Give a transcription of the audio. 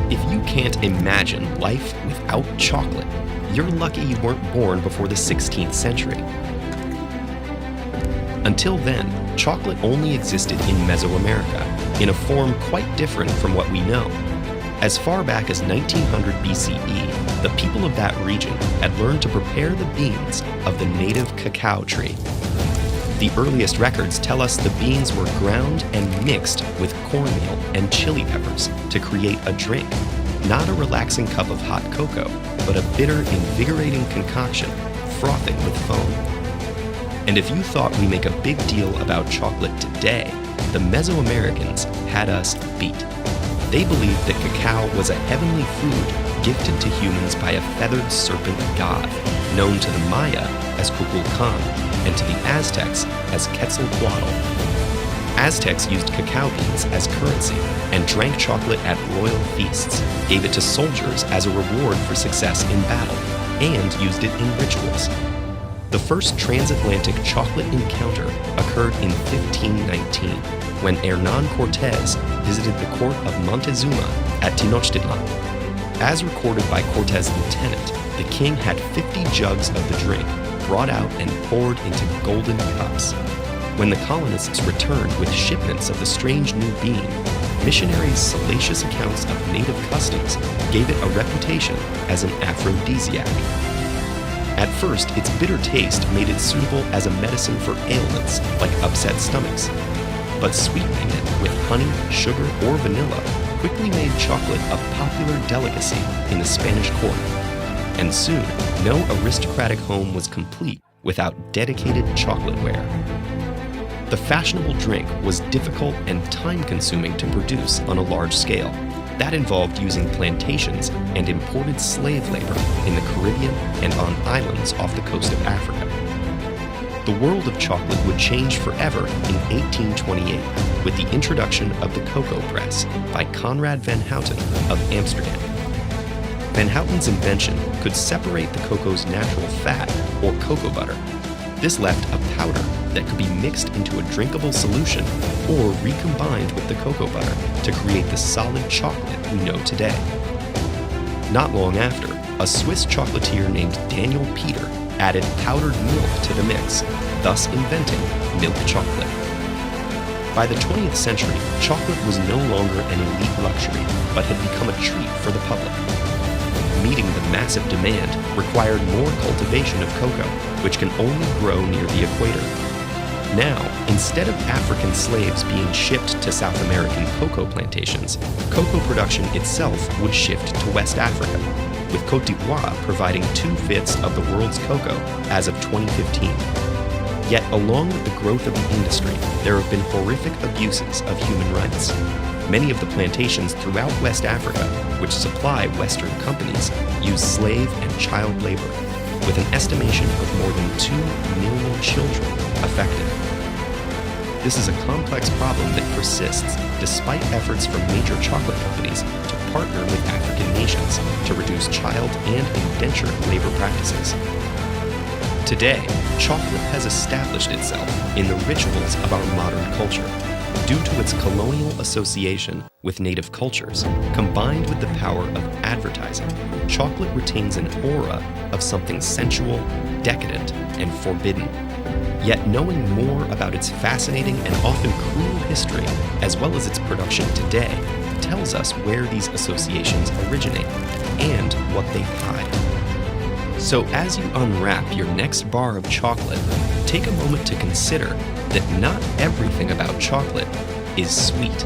If you can't imagine life without chocolate, you're lucky you weren't born before the 16th century. Until then, chocolate only existed in Mesoamerica, in a form quite different from what we know. As far back as 1900 BCE, the people of that region had learned to prepare the beans of the native cacao tree. The earliest records tell us the beans were ground and mixed with cornmeal and chili peppers to create a drink, not a relaxing cup of hot cocoa, but a bitter, invigorating concoction, frothing with foam. And if you thought we make a big deal about chocolate today, the Mesoamericans had us beat. They believed that cacao was a heavenly food gifted to humans by a feathered serpent god, known to the Maya as Kukulkan, and to the Aztecs as Quetzalcoatl. Aztecs used cacao beans as currency and drank chocolate at royal feasts, gave it to soldiers as a reward for success in battle, and used it in rituals. The first transatlantic chocolate encounter occurred in 1519, when Hernán Cortés visited the court of Montezuma at Tenochtitlan. As recorded by Cortés' lieutenant, the king had 50 jugs of the drink brought out and poured into golden cups. When the colonists returned with shipments of the strange new bean, missionaries' salacious accounts of native customs gave it a reputation as an aphrodisiac. At first, its bitter taste made it suitable as a medicine for ailments like upset stomachs. But sweetening it with honey, sugar, or vanilla quickly made chocolate a popular delicacy in the Spanish court. And soon, no aristocratic home was complete without dedicated chocolateware. The fashionable drink was difficult and time-consuming to produce on a large scale. That involved using plantations and imported slave labor in the Caribbean and on islands off the coast of Africa. The world of chocolate would change forever in 1828 with the introduction of the cocoa press by Conrad van Houten of Amsterdam. Van Houten's invention could separate the cocoa's natural fat, or cocoa butter. This left a powder that could be mixed into a drinkable solution or recombined with the cocoa butter to create the solid chocolate we know today. Not long after, a Swiss chocolatier named Daniel Peter added powdered milk to the mix, thus inventing milk chocolate. By the 20th century, chocolate was no longer an elite luxury, but had become a treat for the public. Meeting the massive demand required more cultivation of cocoa, which can only grow near the equator. Now, instead of African slaves being shipped to South American cocoa plantations, cocoa production itself would shift to West Africa, with Côte d'Ivoire providing 2/5 of the world's cocoa as of 2015. Yet, along with the growth of the industry, there have been horrific abuses of human rights. Many of the plantations throughout West Africa, which supply Western companies, use slave and child labor, with an estimation of more than 2 million children affected. This is a complex problem that persists despite efforts from major chocolate companies to partner with African nations to reduce child and indentured labor practices. Today, chocolate has established itself in the rituals of our modern culture. Due to its colonial association with native cultures, combined with the power of advertising, chocolate retains an aura of something sensual, decadent, and forbidden. Yet knowing more about its fascinating and often cruel history, as well as its production today, tells us where these associations originate and what they hide. So as you unwrap your next bar of chocolate, take a moment to consider that not everything about chocolate is sweet.